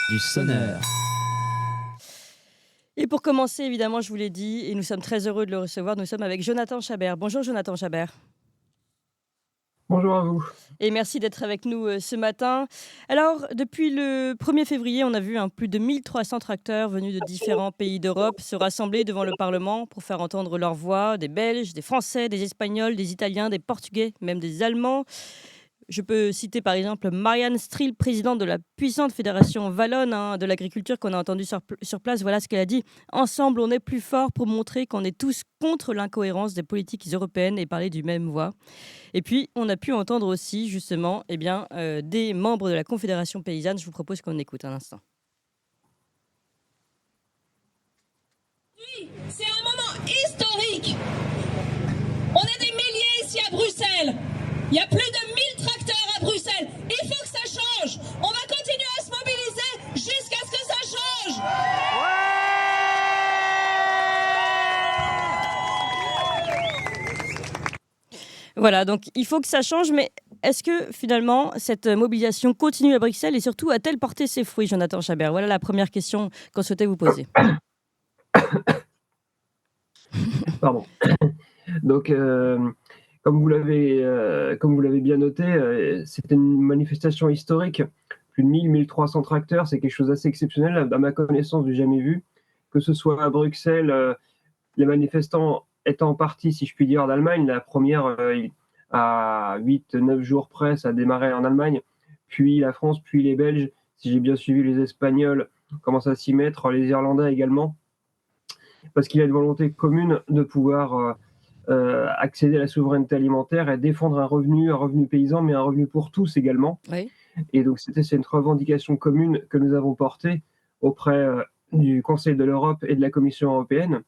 Du sonneur. Et pour commencer, évidemment, je vous l'ai dit, et nous sommes très heureux de le recevoir, nous sommes avec Jonathan Chabert. Bonjour Jonathan Chabert. Bonjour à vous. Et merci d'être avec nous ce matin. Alors, depuis le 1er février, on a vu plus de 1300 tracteurs venus de différents pays d'Europe se rassembler devant le Parlement pour faire entendre leur voix, des Belges, des Français, des Espagnols, des Italiens, des Portugais, même des Allemands. Je peux citer par exemple Marianne Striel, présidente de la puissante fédération wallonne de l'agriculture qu'on a entendue sur place. Voilà ce qu'elle a dit. Ensemble, on est plus fort pour montrer qu'on est tous contre l'incohérence des politiques européennes et parler du même voix. Et puis, on a pu entendre aussi justement des membres de la Confédération paysanne. Je vous propose qu'on écoute un instant. Oui, c'est un moment historique. On est des milliers ici à Bruxelles. Il y a plus de 1000 tracteurs à Bruxelles. Il faut que ça change. On va continuer à se mobiliser jusqu'à ce que ça change. Voilà, donc il faut que ça change, mais est-ce que finalement cette mobilisation continue à Bruxelles et surtout a-t-elle porté ses fruits, Jonathan Chabert? Voilà la première question qu'on souhaitait vous poser. Pardon. Donc, comme vous l'avez bien noté, c'était une manifestation historique. Plus de 1300 tracteurs, c'est quelque chose d'assez exceptionnel, à ma connaissance, du jamais vu. Que ce soit à Bruxelles, les manifestants étant partis, si je puis dire, d'Allemagne. La première, à 8-9 jours près, ça a démarré en Allemagne. Puis la France, puis les Belges. Si j'ai bien suivi, les Espagnols commencent à s'y mettre, les Irlandais également. Parce qu'il y a une volonté commune de pouvoir accéder à la souveraineté alimentaire et défendre un revenu paysan, mais un revenu pour tous également. Oui. Et donc, c'est une revendication commune que nous avons portée auprès du Conseil de l'Europe et de la Commission européenne.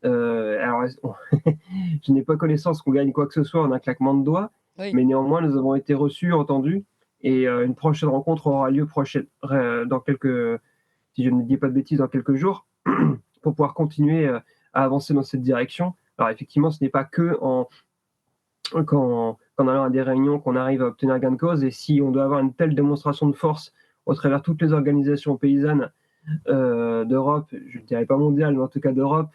Alors, je n'ai pas connaissance qu'on gagne quoi que ce soit en un claquement de doigts, Oui. mais néanmoins, nous avons été reçus, entendus, et une prochaine rencontre aura lieu dans quelques, si je ne dis pas de bêtises, dans quelques jours, pour pouvoir continuer à avancer dans cette direction. Alors effectivement, ce n'est pas que qu'en allant à des réunions qu'on arrive à obtenir gain de cause, et si on doit avoir une telle démonstration de force au travers toutes les organisations paysannes d'Europe, je ne dirais pas mondiale, mais en tout cas d'Europe,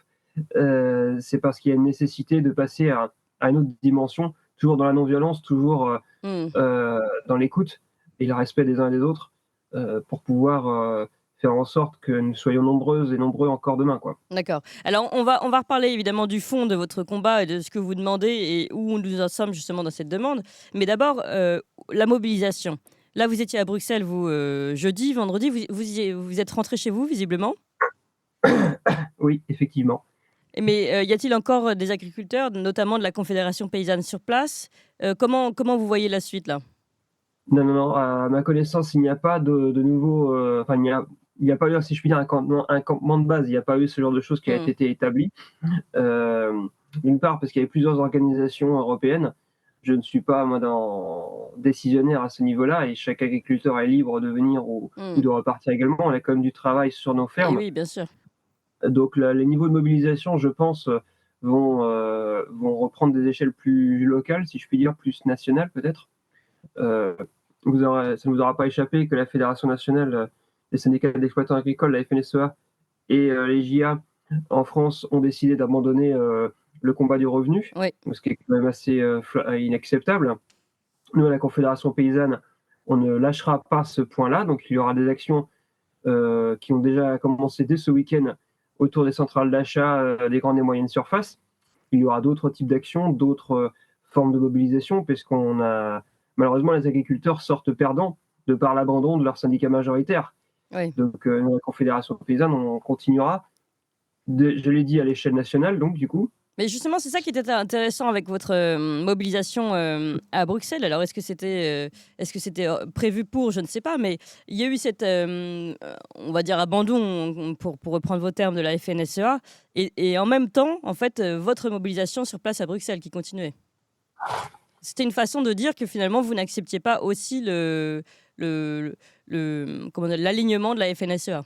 c'est parce qu'il y a une nécessité de passer à une autre dimension, toujours dans la non-violence, toujours dans l'écoute et le respect des uns et des autres, pour pouvoir faire en sorte que nous soyons nombreuses et nombreux encore demain, quoi. D'accord. Alors, on va reparler évidemment du fond de votre combat et de ce que vous demandez et où nous en sommes justement dans cette demande. Mais d'abord, la mobilisation. Là, vous étiez à Bruxelles, vous, jeudi, vendredi, vous êtes rentré chez vous, visiblement. Oui, effectivement. Mais y a-t-il encore des agriculteurs, notamment de la Confédération paysanne sur place? Comment vous voyez la suite, là? Non, à ma connaissance, il n'y a pas de nouveau, enfin, il n'y a pas eu, si je puis dire, un campement de base. Il n'y a pas eu ce genre de choses qui a été établi. D'une part, parce qu'il y avait plusieurs organisations européennes. Je ne suis pas, moi, décisionnaire à ce niveau-là, et chaque agriculteur est libre de venir ou de repartir également. On a quand même du travail sur nos Et fermes. oui, bien sûr. Donc les niveaux de mobilisation, je pense, vont reprendre des échelles plus locales, si je puis dire, plus nationales peut-être. Ça ne vous aura pas échappé que la Fédération nationale des syndicats d'exploitants agricoles, la FNSEA, et les JA en France ont décidé d'abandonner le combat du revenu, Oui. ce qui est quand même assez inacceptable. Nous, à la Confédération paysanne, on ne lâchera pas ce point-là, donc il y aura des actions qui ont déjà commencé dès ce week-end autour des centrales d'achat des grandes et moyennes surfaces. Il y aura d'autres types d'actions, d'autres formes de mobilisation, puisqu'on a malheureusement, les agriculteurs sortent perdants de par l'abandon de leur syndicat majoritaire. Oui. Donc, nous, la Confédération paysanne, on continuera, je l'ai dit, à l'échelle nationale, donc du coup. Mais justement, c'est ça qui était intéressant avec votre mobilisation à Bruxelles. Alors, est-ce que c'était prévu pour, je ne sais pas, mais il y a eu cette, on va dire, abandon, pour reprendre vos termes, de la FNSEA, et en même temps, en fait, votre mobilisation sur place à Bruxelles qui continuait. C'était une façon de dire que finalement, vous n'acceptiez pas aussi l'alignement de la FNSEA.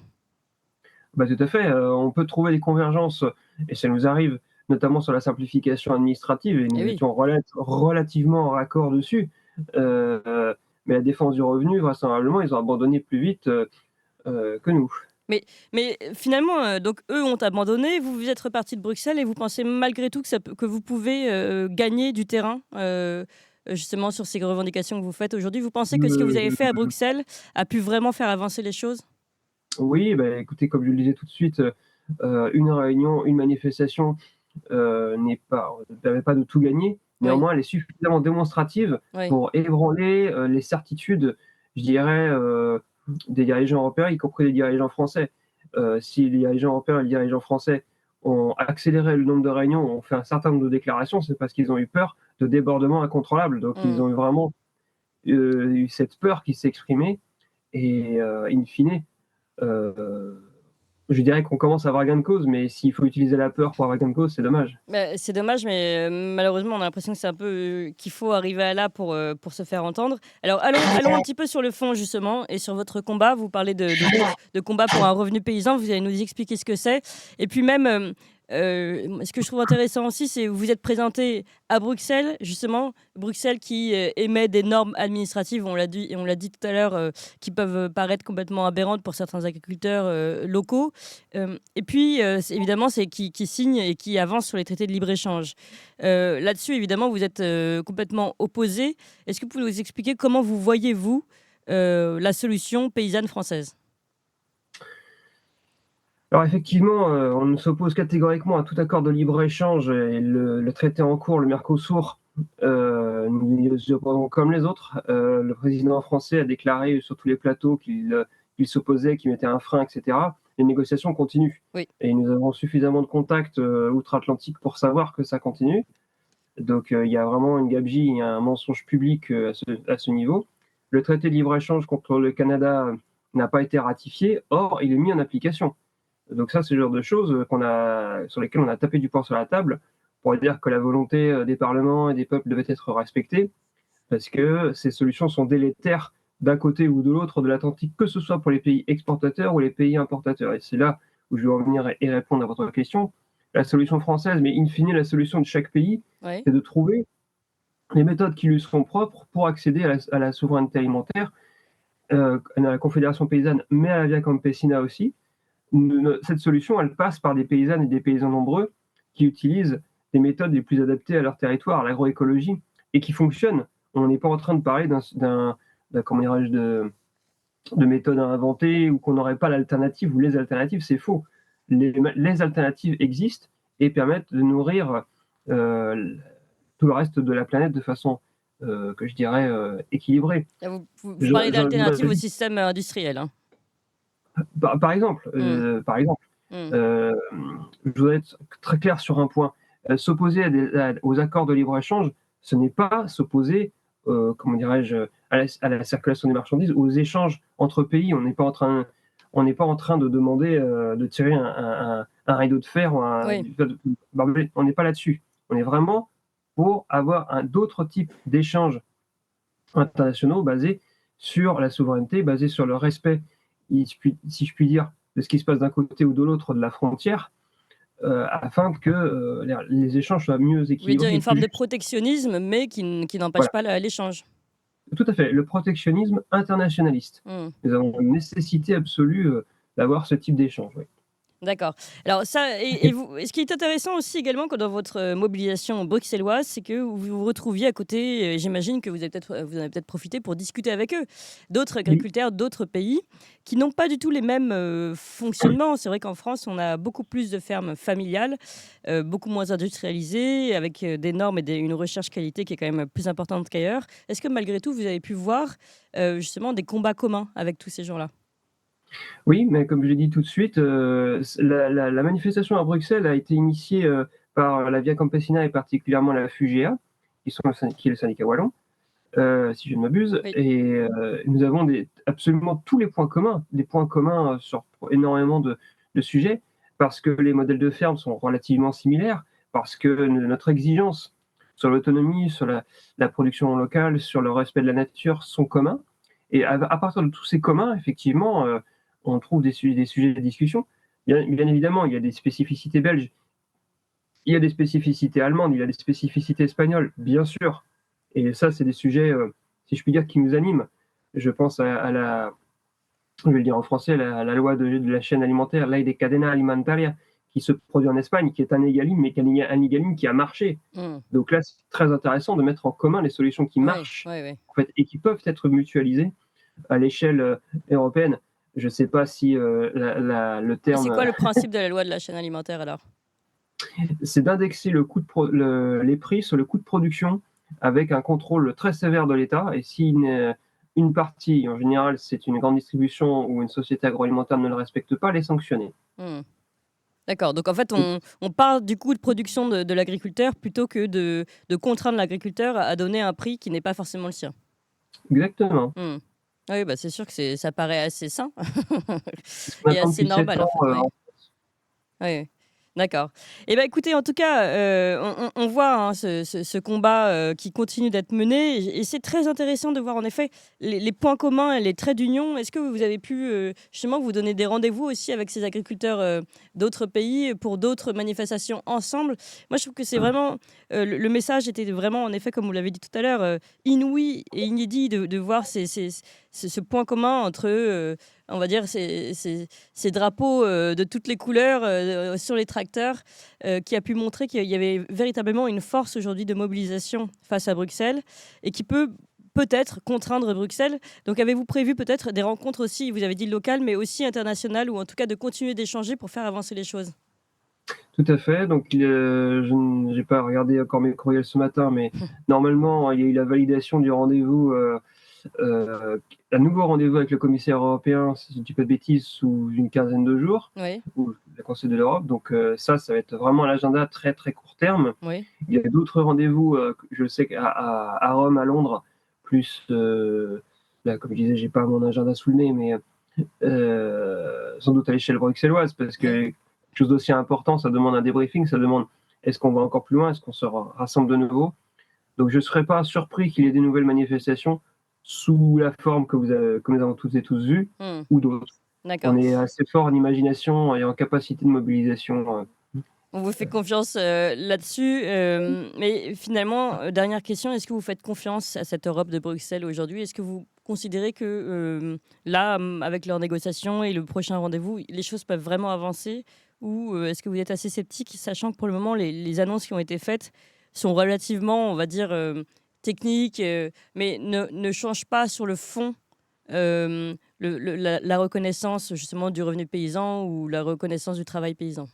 Bah, tout à fait. On peut trouver des convergences, et ça nous arrive, notamment sur la simplification administrative, et nous Eh oui. étions relativement en raccord dessus. mais la défense du revenu, vraisemblablement, ils ont abandonné plus vite que nous. Mais finalement, donc eux ont abandonné, vous êtes repartis de Bruxelles et vous pensez malgré tout que vous pouvez gagner du terrain justement sur ces revendications que vous faites aujourd'hui. Vous pensez que ce que vous avez fait à Bruxelles a pu vraiment faire avancer les choses? Oui, bah, écoutez, comme je le disais tout de suite, une réunion, une manifestation ne permet pas de tout gagner. Oui, Néanmoins, elle est suffisamment démonstrative oui. pour ébranler les certitudes, je dirais, des dirigeants européens, y compris des dirigeants français. Si les dirigeants européens et les dirigeants français ont accéléré le nombre de réunions, ont fait un certain nombre de déclarations, c'est parce qu'ils ont eu peur de débordements incontrôlables. Donc, ils Mmh. ont eu vraiment eu cette peur qui s'est exprimée et in fine, je dirais qu'on commence à avoir gain de cause, mais s'il faut utiliser la peur pour avoir gain de cause, c'est dommage. Bah, c'est dommage, mais malheureusement, on a l'impression que c'est un peu, qu'il faut arriver à là pour se faire entendre. Alors allons un petit peu sur le fond justement et sur votre combat. Vous parlez de combat pour un revenu paysan, vous allez nous expliquer ce que c'est et puis même, ce que je trouve intéressant aussi, c'est que vous vous êtes présenté à Bruxelles, justement. Bruxelles qui, émet des normes administratives, on l'a dit tout à l'heure, qui peuvent paraître complètement aberrantes pour certains agriculteurs, locaux. Et puis, évidemment, c'est qui signe et qui avance sur les traités de libre-échange. Là-dessus, évidemment, vous êtes complètement opposé. Est-ce que vous pouvez nous expliquer comment vous voyez, vous, la solution paysanne française? Alors effectivement, on s'oppose catégoriquement à tout accord de libre-échange et le traité en cours, le Mercosur, nous y opposons comme les autres. Le président français a déclaré sur tous les plateaux qu'il s'opposait, qu'il mettait un frein, et cetera. Les négociations continuent Oui. et nous avons suffisamment de contacts, outre-Atlantique pour savoir que ça continue. Donc, il y a vraiment une gabegie, il y a un mensonge public, à ce niveau. Le traité de libre-échange contre le Canada n'a pas été ratifié, or il est mis en application. Donc ça, c'est le genre de choses sur lesquelles on a tapé du poing sur la table pour dire que la volonté des parlements et des peuples devait être respectée, parce que ces solutions sont délétères d'un côté ou de l'autre de l'Atlantique, que ce soit pour les pays exportateurs ou les pays importateurs. Et c'est là où je vais en venir et répondre à votre question. La solution française, mais in fine la solution de chaque pays, Oui. c'est de trouver les méthodes qui lui seront propres pour accéder à la souveraineté alimentaire, à la Confédération paysanne, mais à la Via Campesina aussi. Cette solution, elle passe par des paysannes et des paysans nombreux qui utilisent les méthodes les plus adaptées à leur territoire, à l'agroécologie, et qui fonctionnent. On n'est pas en train de parler de méthodes à inventer ou qu'on n'aurait pas l'alternative ou les alternatives, c'est faux. Les alternatives existent et permettent de nourrir tout le reste de la planète de façon, que je dirais, équilibrée. Là, vous Je- parlez je- d'alternatives je- au système industriel, hein? Par exemple, Mmh. je voudrais être très clair sur un point. S'opposer aux accords de libre-échange, ce n'est pas s'opposer, comment dirais-je, à la circulation des marchandises, aux échanges entre pays. On n'est pas en train de demander de tirer un rideau de fer ou Oui. barbelé. On n'est pas là-dessus. On est vraiment pour avoir d'autres types d'échanges internationaux basés sur la souveraineté, basés sur le respect, si je puis dire, de ce qui se passe d'un côté ou de l'autre de la frontière, afin que les échanges soient mieux Vous voulez équilibrés dire et une plus forme de justes. protectionnisme, mais qui n'empêche Voilà, pas l'échange? tout à fait. Le protectionnisme internationaliste. Mmh. Nous avons une nécessité absolue d'avoir ce type d'échange. Oui. D'accord. Alors ça et vous et ce qui est intéressant aussi également que dans votre, mobilisation bruxelloise, c'est que vous vous retrouviez à côté, j'imagine que vous en avez peut-être profité pour discuter avec eux, d'autres Oui. agriculteurs d'autres pays qui n'ont pas du tout les mêmes, fonctionnements. C'est vrai qu'en France, on a beaucoup plus de fermes familiales, beaucoup moins industrialisées, avec, des normes et une recherche qualité qui est quand même plus importante qu'ailleurs. Est-ce que malgré tout, vous avez pu voir, justement des combats communs avec tous ces gens-là? Oui, mais comme je l'ai dit tout de suite, la manifestation à Bruxelles a été initiée par la Via Campesina et particulièrement la FUGEA, qui est le syndicat wallon, si je ne m'abuse. Oui. Et nous avons absolument tous les points communs, des points communs sur énormément de sujets, parce que les modèles de ferme sont relativement similaires, parce que notre exigence sur l'autonomie, sur la production locale, sur le respect de la nature sont communs. Et à partir de tous ces communs, effectivement, on trouve des sujets de discussion. Bien évidemment, il y a des spécificités belges, il y a des spécificités allemandes, il y a des spécificités espagnoles, bien sûr. Et ça, c'est des sujets, si je puis dire, qui nous animent. Je pense à la, je vais le dire en français, la loi de la chaîne alimentaire, Ley de Cadena Alimentaria, qui se produit en Espagne, qui est un EGalim, mais un EGalim qui a marché. Mmh. Donc là, c'est très intéressant de mettre en commun les solutions qui Oui, marchent, oui, oui. en fait, et qui peuvent être mutualisées à l'échelle européenne. Je ne sais pas si le Et c'est terme, quoi le principe de la loi de la chaîne alimentaire alors? c'est d'indexer les prix sur le coût de production avec un contrôle très sévère de l'État. Et si une partie, en général, c'est une grande distribution ou une société agroalimentaire ne le respecte pas, les sanctionner. Mmh. D'accord, donc en fait, on part du coût de production de l'agriculteur plutôt que de contraindre l'agriculteur à donner un prix qui n'est pas forcément le sien. Exactement. Mmh. Oui, bah, c'est sûr que ça paraît assez sain C'est ce qu'on et attend assez depuis 7 normal en ans. fait, oui. Oui, d'accord. Et ben écoutez, en tout cas, on voit, hein, ce combat, qui continue d'être mené et c'est très intéressant de voir en effet les points communs et les traits d'union. Est-ce que vous avez pu, justement vous donner des rendez-vous aussi avec ces agriculteurs, d'autres pays pour d'autres manifestations ensemble? Moi, je trouve que c'est vraiment, le message était vraiment en effet, comme vous l'avez dit tout à l'heure, inouï et inédit de voir ce point commun entre, on va dire ces drapeaux de toutes les couleurs sur les tracteurs, qui a pu montrer qu'il y avait véritablement une force aujourd'hui de mobilisation face à Bruxelles et qui peut peut-être contraindre Bruxelles. Donc avez-vous prévu peut-être des rencontres aussi, vous avez dit locales, mais aussi internationales, ou en tout cas de continuer d'échanger pour faire avancer les choses? Tout à fait. Donc, je n'ai pas regardé encore mes courriels ce matin, mais normalement, il y a eu la validation du rendez-vous, un nouveau rendez-vous avec le commissaire européen, si je ne dis pas de bêtises, sous une quinzaine de jours, Oui, ou le Conseil de l'Europe. Donc, ça va être vraiment à l'agenda très, très court terme. oui. Il y a d'autres rendez-vous, je sais qu'à Rome, à Londres, plus, là, comme je disais, j'ai pas mon agenda sous le nez, mais sans doute à l'échelle bruxelloise, parce que Mmh. quelque chose d'aussi important, ça demande un débriefing, ça demande est-ce qu'on va encore plus loin, est-ce qu'on se rassemble de nouveau. Donc je ne serais pas surpris qu'il y ait des nouvelles manifestations sous la forme que nous avons toutes et tous vues, Mmh. ou d'autres. D'accord. On est assez fort en imagination et en capacité de mobilisation. On vous fait confiance, là-dessus, mais finalement, dernière question, est-ce que vous faites confiance à cette Europe de Bruxelles aujourd'hui? Est-ce que vous considérez que, là, avec leurs négociations et le prochain rendez-vous, les choses peuvent vraiment avancer? Ou, est-ce que vous êtes assez sceptique, sachant que pour le moment, les annonces qui ont été faites sont relativement, on va dire, techniques, mais ne changent pas sur le fond, la reconnaissance justement du revenu paysan ou la reconnaissance du travail paysan?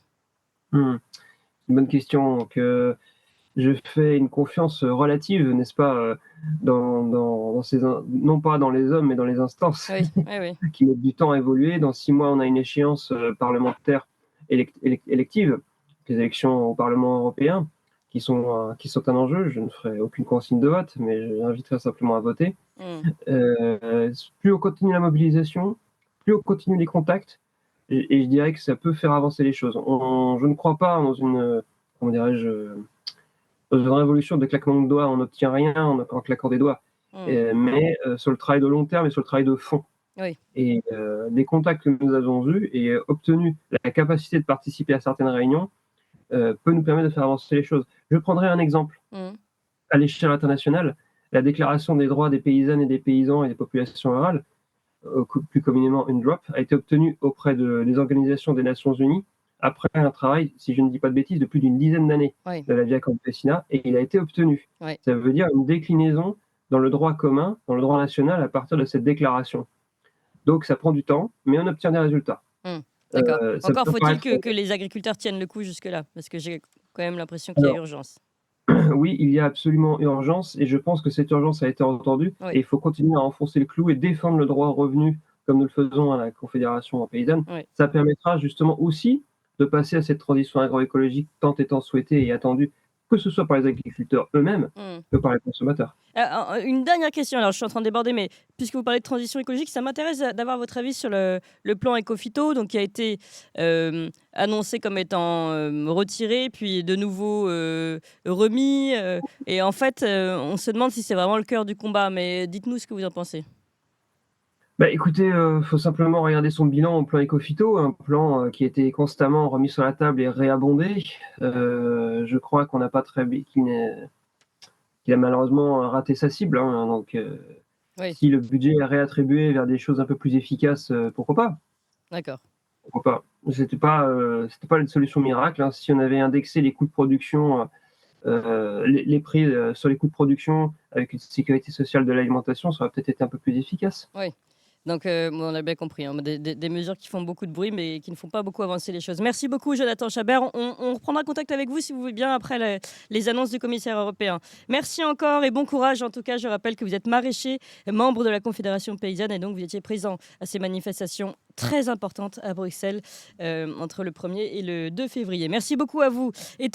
Mmh. C'est une bonne question. Donc, je fais une confiance relative, n'est-ce pas, dans non pas dans les hommes, mais dans les instances Oui, oui, oui. qui mettent du temps à évoluer. Dans 6 mois, on a une échéance parlementaire élective, les élections au Parlement européen, qui sont un enjeu. Je ne ferai aucune consigne de vote, mais j'inviterai simplement à voter. Mmh. Plus on continue la mobilisation, plus on continue les contacts, et je dirais que ça peut faire avancer les choses. Je ne crois pas dans une, comment dirais-je, dans une révolution de claquement de doigts. On n'obtient rien en claquant des doigts. Mmh. Mais sur le travail de long terme et sur le travail de fond. Oui. Et des contacts que nous avons eus et obtenu la capacité de participer à certaines réunions peut nous permettre de faire avancer les choses. Je prendrai un exemple. Mmh. À l'échelle internationale, la Déclaration des droits des paysannes et des paysans et des populations rurales, plus communément UNDROP, a été obtenue auprès des organisations des Nations Unies après un travail, si je ne dis pas de bêtises, de plus d'une dizaine d'années Oui. de la Via Campesina, et il a été obtenu. Oui. Ça veut dire une déclinaison dans le droit commun, dans le droit national, à partir de cette déclaration. Donc ça prend du temps, mais on obtient des résultats. Mmh. D'accord. Ça Encore peut faut-il paraître, que les agriculteurs tiennent le coup jusque-là, parce que j'ai quand même l'impression qu'il y a alors, urgence. oui, il y a absolument urgence, et je pense que cette urgence a été entendue, Oui. et il faut continuer à enfoncer le clou et défendre le droit au revenu, comme nous le faisons à la Confédération paysanne. Oui. Ça permettra justement aussi de passer à cette transition agroécologique tant et tant souhaitée et attendue, que ce soit par les agriculteurs eux-mêmes Mmh. que par les consommateurs. Une dernière question, alors je suis en train de déborder, mais puisque vous parlez de transition écologique, ça m'intéresse d'avoir votre avis sur le plan Ecophyto, donc qui a été annoncé comme étant retiré, puis de nouveau remis. Et en fait, on se demande si c'est vraiment le cœur du combat, mais dites-nous ce que vous en pensez. Bah, écoutez, faut simplement regarder son bilan au plan Ecophyto, un plan qui a été constamment remis sur la table et réabondé. Je crois qu'on n'a pas très bi qu'il a malheureusement raté sa cible, hein, donc Oui, Si le budget est réattribué vers des choses un peu plus efficaces, pourquoi pas? d'accord. Pourquoi pas? C'était pas une solution miracle, hein. Si on avait indexé les coûts de production, les prix, sur les coûts de production avec une sécurité sociale de l'alimentation, ça aurait peut-être été un peu plus efficace. Oui. Donc, bon, on a bien compris, hein, des mesures qui font beaucoup de bruit, mais qui ne font pas beaucoup avancer les choses. Merci beaucoup, Jonathan Chabert. On reprendra contact avec vous, si vous voulez bien, après les annonces du commissaire européen. Merci encore et bon courage. En tout cas, je rappelle que vous êtes maraîcher, membre de la Confédération paysanne, et donc vous étiez présent à ces manifestations très importantes à Bruxelles entre le 1er et le 2 février. Merci beaucoup à vous. Et